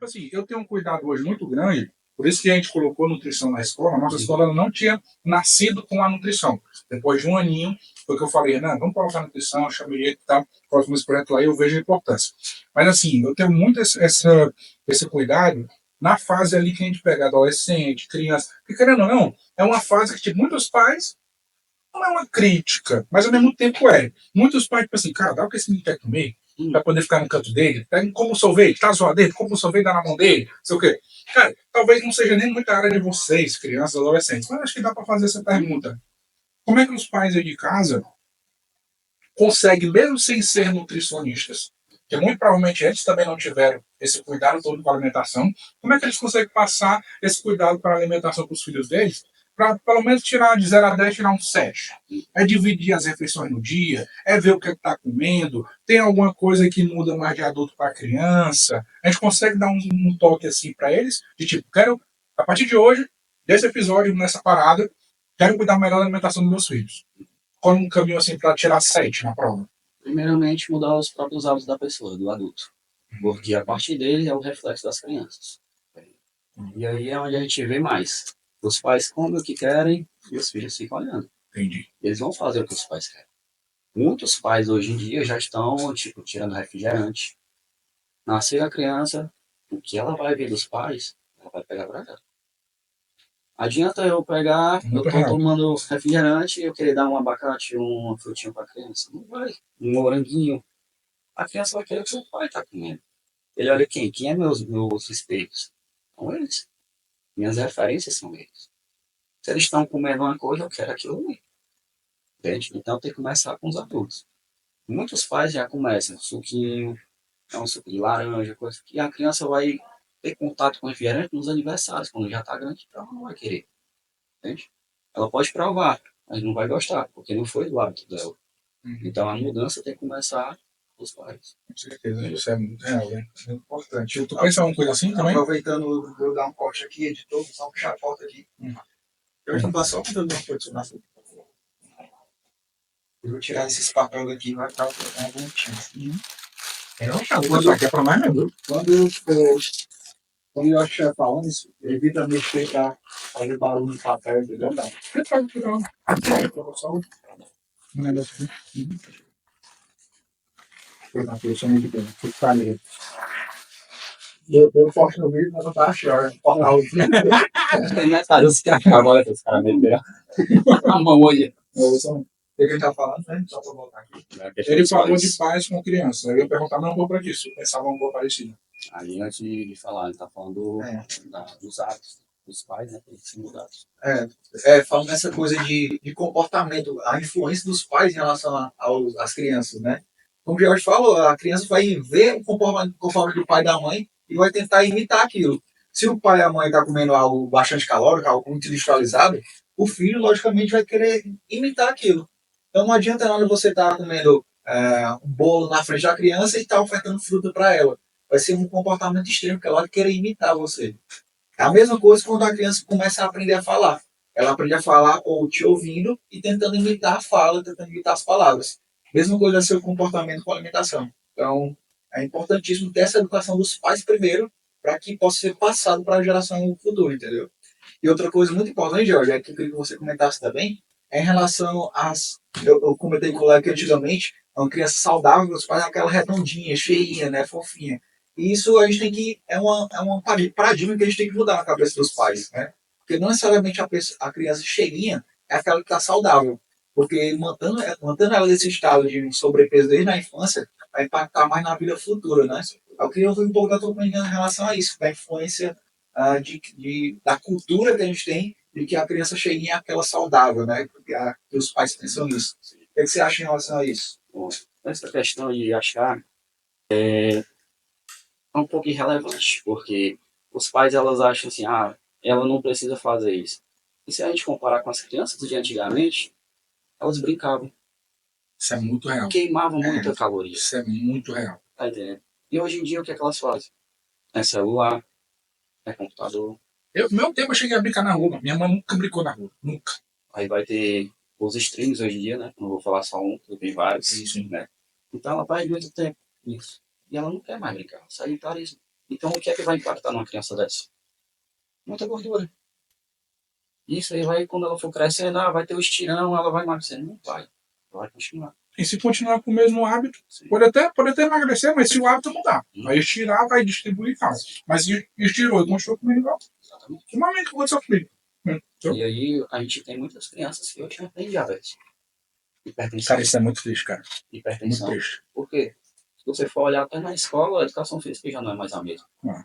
assim, eu tenho um cuidado hoje muito grande, por isso que a gente colocou nutrição na escola. A nossa escola ela não tinha nascido com a nutrição. Depois de um aninho, foi que eu falei, não, vamos colocar nutrição, eu chamei ele e tal, coloco esse projeto lá e eu vejo a importância. Mas assim, eu tenho muito esse cuidado na fase ali que a gente pega adolescente, criança, porque querendo ou não, é uma fase que tipo, muitos pais, não é uma crítica, mas ao mesmo tempo é. Muitos pais, tipo assim, cara, dá o que esse menino quer comer, pra poder ficar no canto dele, pega como sorvete, tá zoado dele, como sorvete, dá na mão dele, não sei o quê. Cara, talvez não seja nem muita área de vocês, crianças, adolescentes, mas acho que dá para fazer essa pergunta. Como é que os pais aí de casa conseguem, mesmo sem ser nutricionistas, que muito provavelmente eles também não tiveram esse cuidado todo com a alimentação, como é que eles conseguem passar esse cuidado para a alimentação para os filhos deles, para pelo menos tirar de 0 a 10, tirar um 7? É dividir as refeições no dia, é ver o que está comendo, tem alguma coisa que muda mais de adulto para criança. A gente consegue dar um toque assim para eles, de tipo, quero, a partir de hoje, desse episódio, nessa parada, quero cuidar melhor da alimentação dos meus filhos. Qual um caminho assim para tirar 7 na prova? Primeiramente, mudar os próprios hábitos da pessoa, do adulto. Porque a partir dele é o reflexo das crianças. E aí é onde a gente vê mais. Os pais comem o que querem e os filhos ficam olhando. Entendi. Eles vão fazer o que os pais querem. Muitos pais hoje em dia já estão, tipo, tirando refrigerante. Nasceu a criança, o que ela vai ver dos pais, ela vai pegar pra ela. Adianta eu pegar, eu Muito tô real. tomando refrigerante e eu querer dar um abacate, uma frutinha pra criança. Não vai. Um moranguinho. A criança vai querer o que o pai tá comendo. Ele olha quem? Quem é meus espelhos? São eles. Minhas referências são eles. Se eles estão comendo uma coisa, eu quero aquilo ali. Entende? Então tem que começar com os adultos. Muitos pais já começam, suquinho, é um suco de laranja, coisa que a criança vai ter contato com refrigerante nos aniversários, quando já está grande, então ela não vai querer. Entende? Ela pode provar, mas não vai gostar, porque não foi do hábito dela. Então a mudança tem que começar dos pais. Com certeza, isso é muito real, né? É importante. Tu pensa uma coisa assim também? Aproveitando, vou dar um corte aqui, editor, só puxar a foto aqui. Eu estou só contando uma coisa sobre isso. Eu vou tirar esses papéis daqui e vai estar bonitinho. É, não, cara, quando aqui é pra mais mesmo. Quando eu estiver falando isso, evita mexer para fazer barulho no papel, entendeu? Não. Você pode tirar só um negócio aqui. Foi na produção muito bem. Foi falei. Eu posto no vídeo, mas não tá achando. Tem metade dos caras agora que os caras meteram a mão hoje. O que a gente tá falando, né? Só pra voltar aqui. Ele falou de pais com criança. Eu ia perguntar, mas não vou para isso. Eu pensava um pouco parecido. Aí antes de falar, ele tá falando dos hábitos dos pais, né? Tem que ser mudados. Falando nessa coisa de comportamento, a influência dos pais em relação às crianças, né? Como o George falou, a criança vai ver o comportamento do pai e da mãe e vai tentar imitar aquilo. Se o pai e a mãe estão comendo algo bastante calórico, algo muito industrializado, o filho, logicamente, vai querer imitar aquilo. Então não adianta nada você estar comendo um bolo na frente da criança e estar ofertando fruta para ela. Vai ser um comportamento extremo, que ela vai querer imitar você. É a mesma coisa quando a criança começa a aprender a falar. Ela aprende a falar ou te ouvindo e tentando imitar a fala, tentando imitar as palavras. Mesma coisa é seu comportamento com a alimentação. Então, é importantíssimo ter essa educação dos pais primeiro, para que possa ser passado para a geração futura, entendeu? E outra coisa muito importante, Jorge, é que eu queria que você comentasse também, é em relação às... Eu comentei com o Léo que antigamente, uma criança saudável, os pais aquela redondinha, cheinha, né, fofinha. E isso a gente tem que... É uma paradigma que a gente tem que mudar na cabeça dos pais, né? Porque não necessariamente a criança cheinha é aquela que está saudável. Porque mantendo ela nesse estado de sobrepeso desde a infância, vai impactar mais na vida futura, né? Eu queria ouvir um pouco da tua opinião em relação a isso, da influência da cultura que a gente tem de que a criança cheguinha é aquela saudável, né? Que os pais pensam nisso. O que você acha em relação a isso? Bom, essa questão de achar é um pouco irrelevante, porque os pais elas acham assim, ela não precisa fazer isso. E se a gente comparar com as crianças de antigamente, elas brincavam, Isso é muito real. queimavam muita caloria. Isso é muito real. Tá entendendo? E hoje em dia o que é que elas fazem? É celular, é computador. Meu tempo eu cheguei a brincar na rua. Minha mãe nunca brincou na rua. Nunca. Aí vai ter os streams hoje em dia, né? Não vou falar só um, tem vários, Sim. né? Então ela perde muito tempo nisso. E ela não quer mais brincar. Sedentarismo. Então, o que é que vai impactar numa criança dessa? Muita gordura. Isso aí vai, quando ela for crescendo, vai ter o estirão, ela vai emagrecer. Não vai. Vai continuar. E se continuar com o mesmo hábito, Sim. pode até emagrecer, mas se o hábito mudar, vai estirar, vai distribuir e tal. Mas se estirou e continuou comendo igual, Exatamente. normalmente aconteceu comigo. Então, E aí, a gente tem muitas crianças que hoje já têm diabetes. Hipertensão. cara, isso é muito triste, cara. Muito Hipertensão. triste. Por quê? Se você for olhar até na escola, a educação física já não é mais a mesma. Não.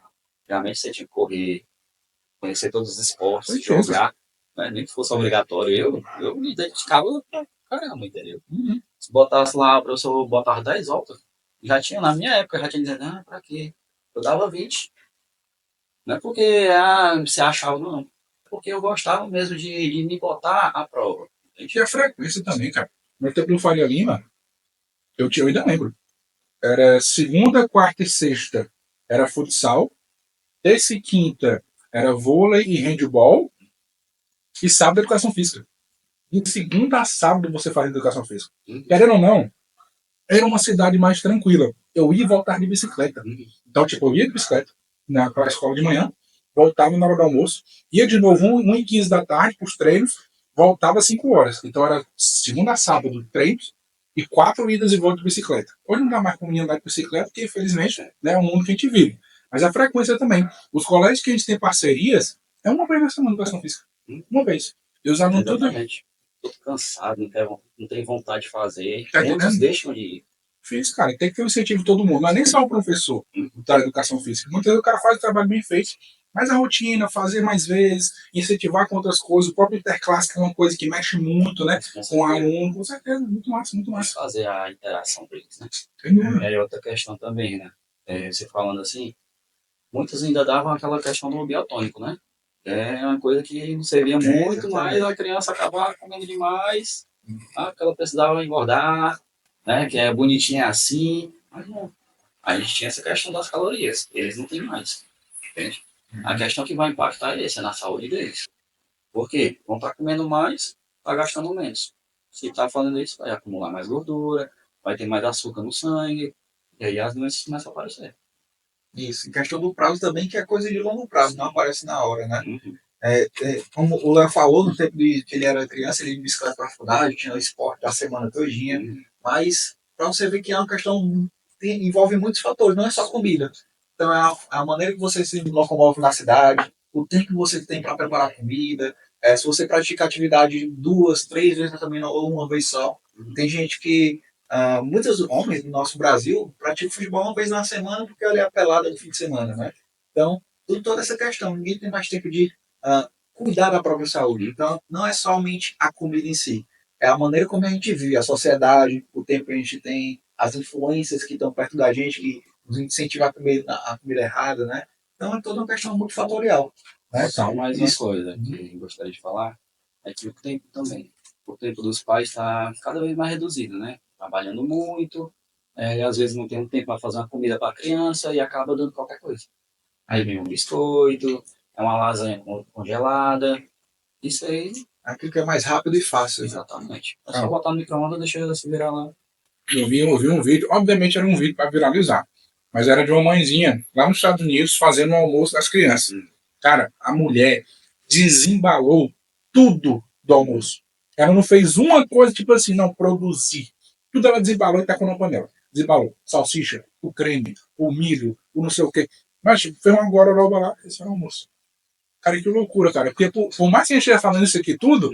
Realmente você tinha que correr, conhecer todos os esportes, Foi jogar, né? Nem que fosse obrigatório. Eu me dedicava pra caramba, entendeu? Uhum. Se botasse lá, o professor botava 10 voltas, já tinha, na minha época, já tinha dizendo, pra quê? Eu dava 20. Não é porque você achava, não. Porque eu gostava mesmo de me botar à prova. E a frequência também, cara. No tempo do Faria Lima, eu ainda lembro. Era segunda, quarta e sexta era futsal. Terça e quinta era vôlei e handball. E sábado educação física. De segunda a sábado você fazia educação física. Querendo ou não, era uma cidade mais tranquila. Eu ia voltar de bicicleta. Então, tipo, eu ia de bicicleta para a escola de manhã, voltava na hora do almoço, ia de novo 1h15 da tarde para os treinos, voltava às 5 horas. Então era segunda a sábado treinos e 4 idas e voltas de bicicleta. Hoje não dá mais para andar de bicicleta, porque infelizmente é o mundo que a gente vive. Mas a frequência também. Os colégios que a gente tem parcerias é uma vez na semana de educação física. Uma vez. E os alunos tudo. Exatamente. Tô cansado, não tenho vontade de fazer. Tá Muitos entendendo? deixam de ir. Fiz, cara, tem que ter o incentivo de todo mundo. Não é nem só o professor da educação física. Muitas vezes o cara faz o trabalho bem feito, mas a rotina, fazer mais vezes, incentivar com outras coisas. O próprio interclasse, que é uma coisa que mexe muito, né? Com o aluno, com certeza, muito massa, muito massa. Fazer a interação deles, né? Sem dúvida. É outra questão também, né? Você falando assim, muitos ainda davam aquela questão do biotônico, né? É uma coisa que não servia muito, mas a criança acabava comendo demais, porque ela precisava engordar, né? Que é bonitinha assim, mas não. A gente tinha essa questão das calorias, eles não têm mais, entende? A questão que vai impactar é essa, na saúde deles. Por quê? Vão estar comendo mais, tá gastando menos. Se está fazendo isso, vai acumular mais gordura, vai ter mais açúcar no sangue, e aí as doenças começam a aparecer. Isso. Em questão do prazo também, que é coisa de longo prazo, não aparece na hora, né? Uhum. Como o Léo falou, no tempo que ele era criança, ele ia de bicicleta para a faculdade, tinha o esporte da semana todinha, mas para você ver que é uma questão que envolve muitos fatores, não é só comida. Então é a maneira que você se locomove na cidade, o tempo que você tem para preparar comida, se você pratica atividade 2, 3 vezes na semana ou uma vez só. Tem gente que, muitos homens no nosso Brasil praticam futebol uma vez na semana porque olha a pelada do fim de semana, né? Então, toda essa questão, ninguém tem mais tempo de cuidar da própria saúde. Então, não é somente a comida em si, é a maneira como a gente vive, a sociedade, o tempo que a gente tem, as influências que estão perto da gente, que nos incentivam a comida errada, né? Então, é toda uma questão multifatorial. Né? Só mais uma coisa que eu gostaria de falar, é que o tempo também. O tempo dos pais está cada vez mais reduzido, né? Trabalhando muito, às vezes não tem um tempo para fazer uma comida para a criança e acaba dando qualquer coisa. Aí vem um biscoito, é uma lasanha congelada. Isso aí. Aquilo que é mais rápido e fácil. Exatamente. É só botar no micro-ondas e deixar se virar lá. Eu vi um vídeo, obviamente era um vídeo para viralizar, mas era de uma mãezinha lá nos Estados Unidos fazendo o almoço das crianças. Cara, a mulher desembalou tudo do almoço. Ela não fez uma coisa tipo assim, não, produzir. Tudo ela desembalou e tacou na panela. Desembalou salsicha, o creme, o milho, o não sei o quê. Mas foi uma gororoba lá, esse era o almoço. Cara, que loucura, cara. Porque por mais que a gente esteja falando isso aqui tudo,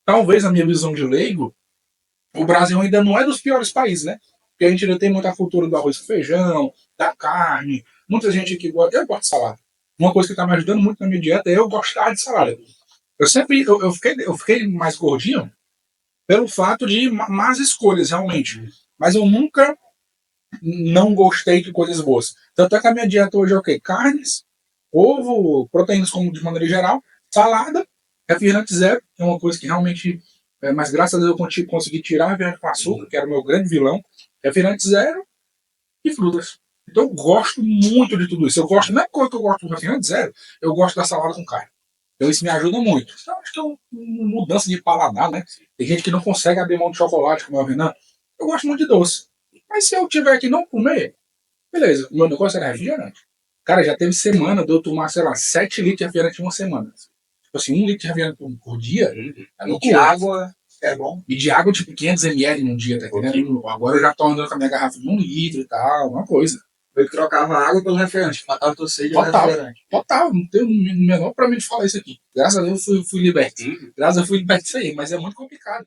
talvez a minha visão de leigo, o Brasil ainda não é dos piores países, né? Porque a gente ainda tem muita cultura do arroz com feijão, da carne. Muita gente aqui gosta. Eu gosto de salada. Uma coisa que está me ajudando muito na minha dieta é eu gostar de salada. Eu fiquei mais gordinho pelo fato de más escolhas, realmente. Mas eu nunca não gostei de coisas boas. Tanto é que a minha dieta hoje é o quê? Carnes, ovo, proteínas como de maneira geral, salada, refrigerante zero, que é uma coisa que realmente... mas graças a Deus eu consegui tirar a refrigerante com açúcar, que era o meu grande vilão. Refrigerante zero e frutas. Então eu gosto muito de tudo isso. Eu gosto, não é coisa que eu gosto do refrigerante zero, eu gosto da salada com carne. Então isso me ajuda muito. Então acho que é uma mudança de paladar, né? Tem gente que não consegue abrir mão de chocolate, como é o Renan. Eu gosto muito de doce. Mas se eu tiver que não comer, beleza. O meu negócio era refrigerante. Cara, já teve semana de eu tomar, sei lá, 7 litros de refrigerante em uma semana. Tipo assim, 1 litro de refrigerante por dia é E de loucura. água é bom. E de água, tipo, 500 ml num dia, tá entendendo? Agora eu já tô andando com a minha garrafa de 1 litro e tal, uma coisa. Eu que trocava água pelo refrigerante, matava tua sede pelo Total. refrigerante. Total, não tenho o menor pra mim de falar isso aqui. Graças a Deus eu fui liberto. Graças a Deus eu fui liberto disso aí, mas é muito complicado.